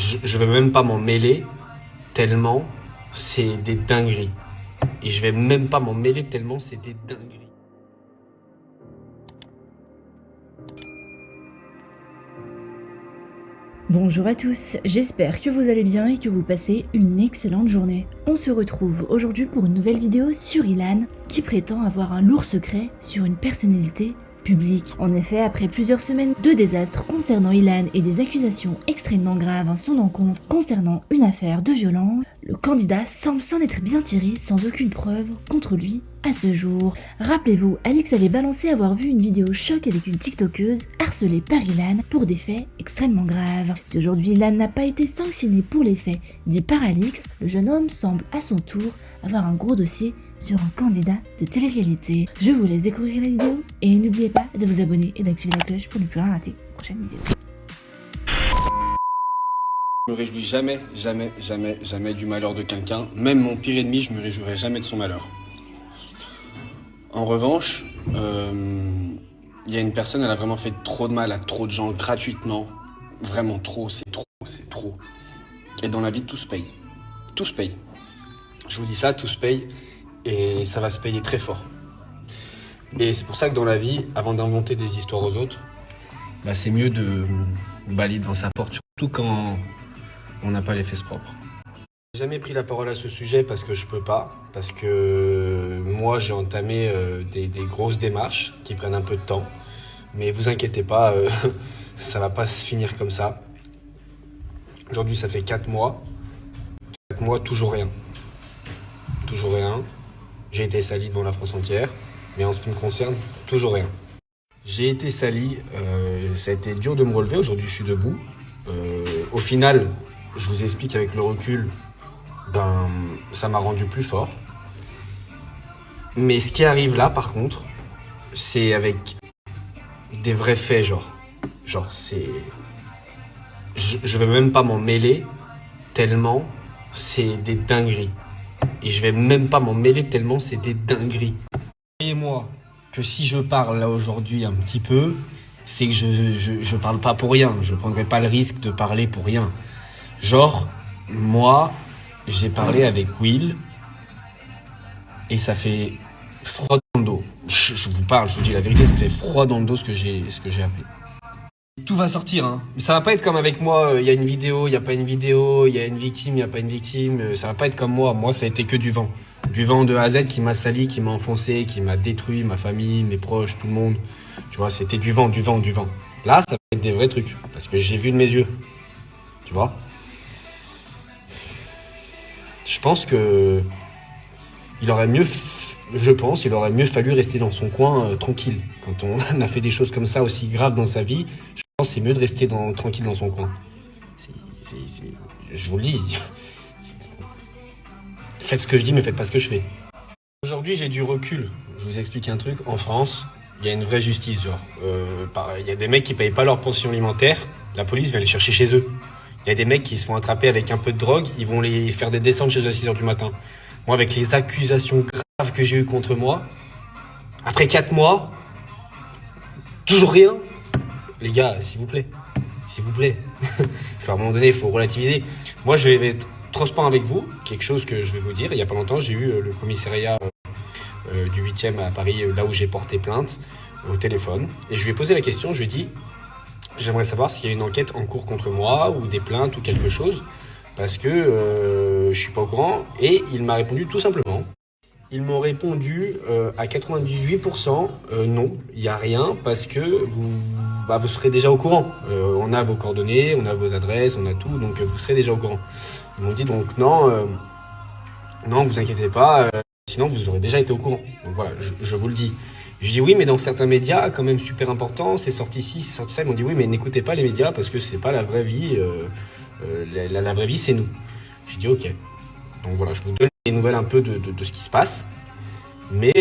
je vais même pas m'en mêler tellement c'est des dingueries. Et je vais même pas m'en mêler tellement c'est des dingueries. Bonjour à tous, j'espère que vous allez bien et que vous passez une excellente journée. On se retrouve aujourd'hui pour une nouvelle vidéo sur Ilan qui prétend avoir un lourd secret sur une personnalité publique. En effet, après plusieurs semaines de désastres concernant Ilan et des accusations extrêmement graves à son encontre concernant une affaire de violence, le candidat semble s'en être bien tiré sans aucune preuve contre lui à ce jour. Rappelez-vous, Alix avait balancé avoir vu une vidéo choc avec une tiktokeuse harcelée par Ilan pour des faits extrêmement graves. Si aujourd'hui Ilan n'a pas été sanctionné pour les faits dits par Alix, le jeune homme semble à son tour avoir un gros dossier sur un candidat de télé-réalité. Je vous laisse découvrir la vidéo et n'oubliez pas de vous abonner et d'activer la cloche pour ne plus rien rater. Prochaine vidéo. Je me réjouis jamais du malheur de quelqu'un. Même mon pire ennemi, je me réjouirai jamais de son malheur. En revanche, il y a une personne, elle a vraiment fait trop de mal à trop de gens gratuitement. Vraiment trop, c'est trop. Et dans la vie, tout se paye. Tout se paye. Je vous dis ça, tout se paye. Et ça va se payer très fort. Et c'est pour ça que dans la vie, avant d'inventer des histoires aux autres, bah c'est mieux de balayer devant sa porte, surtout quand on n'a pas les fesses propres. J'ai jamais pris la parole à ce sujet parce que je peux pas, parce que moi j'ai entamé des grosses démarches qui prennent un peu de temps. Mais vous inquiétez pas, ça va pas se finir comme ça. Aujourd'hui ça fait 4 mois. 4 mois, toujours rien. Toujours rien. J'ai été sali devant la France entière, mais en ce qui me concerne, toujours rien. J'ai été sali, ça a été dur de me relever, aujourd'hui je suis debout. Au final, je vous explique avec le recul, ça m'a rendu plus fort. Mais ce qui arrive là, par contre, c'est avec des vrais faits, genre c'est... Je vais même pas m'en mêler, tellement c'est des dingueries. Et je vais même pas m'en mêler tellement c'est des dingueries. Croyez-moi que si je parle là aujourd'hui un petit peu, c'est que je parle pas pour rien. Je prendrai pas le risque de parler pour rien. Genre, moi, j'ai parlé avec Will et ça fait froid dans le dos. Je vous parle, je vous dis la vérité, ça fait froid dans le dos ce que j'ai appris. Tout va sortir, hein. Mais ça va pas être comme avec moi, il y a une vidéo, il y a pas une vidéo, il y a une victime, il y a pas une victime. Ça va pas être comme moi. Moi, ça a été que du vent. Du vent de A à Z qui m'a sali, qui m'a enfoncé, qui m'a détruit, ma famille, mes proches, tout le monde. Tu vois, c'était du vent. Là, ça va être des vrais trucs. Parce que j'ai vu de mes yeux. Tu vois. Je pense que il aurait mieux fallu rester dans son coin tranquille. Quand on a fait des choses comme ça aussi graves dans sa vie, je pense que c'est mieux de rester tranquille dans son coin. Je vous le dis. Faites ce que je dis, mais faites pas ce que je fais. Aujourd'hui, j'ai du recul. Je vous explique un truc. En France, il y a une vraie justice. Il y a des mecs qui payent pas leur pension alimentaire. La police vient les chercher chez eux. Il y a des mecs qui se font attraper avec un peu de drogue. Ils vont les faire des descentes chez eux à 6h du matin. Moi, avec les accusations graves que j'ai eues contre moi, après 4 mois, toujours rien. Les gars, s'il vous plaît. À un moment donné, il faut relativiser. Moi, je vais être transparent avec vous. Quelque chose que je vais vous dire. Il y a pas longtemps, j'ai eu le commissariat du 8e à Paris, là où j'ai porté plainte, au téléphone. Et je lui ai posé la question, je lui ai dit, j'aimerais savoir s'il y a une enquête en cours contre moi, ou des plaintes, ou quelque chose. Parce que je suis pas au courant. Et il m'a répondu tout simplement. Ils m'ont répondu à 98% non, il n'y a rien parce que vous serez déjà au courant. On a vos coordonnées, on a vos adresses, on a tout, donc vous serez déjà au courant. Ils m'ont dit donc non, vous inquiétez pas, sinon vous aurez déjà été au courant. Donc voilà, je vous le dis. Je dis oui, mais dans certains médias, quand même super important, c'est sorti ci, c'est sorti ça. Ils m'ont dit oui, mais n'écoutez pas les médias parce que c'est pas la vraie vie. La vraie vie, c'est nous. J'ai dit ok. Donc voilà, je vous donne des nouvelles un peu de ce qui se passe. Mais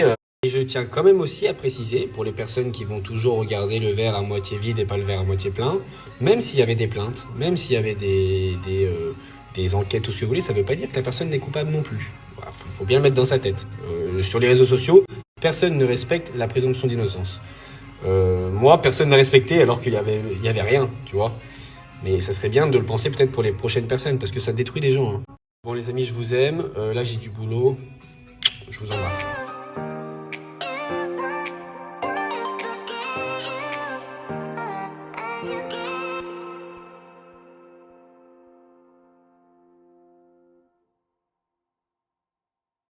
je tiens quand même aussi à préciser, pour les personnes qui vont toujours regarder le verre à moitié vide et pas le verre à moitié plein, même s'il y avait des plaintes, même s'il y avait des enquêtes, tout ce que vous voulez, ça ne veut pas dire que la personne n'est coupable non plus. Voilà, faut bien le mettre dans sa tête. Sur les réseaux sociaux, personne ne respecte la présomption d'innocence. Moi, personne n'a respecté alors qu'il y avait rien, tu vois. Mais ça serait bien de le penser peut-être pour les prochaines personnes, parce que ça détruit des gens. Hein. Bon les amis, je vous aime. Là j'ai du boulot. Je vous embrasse.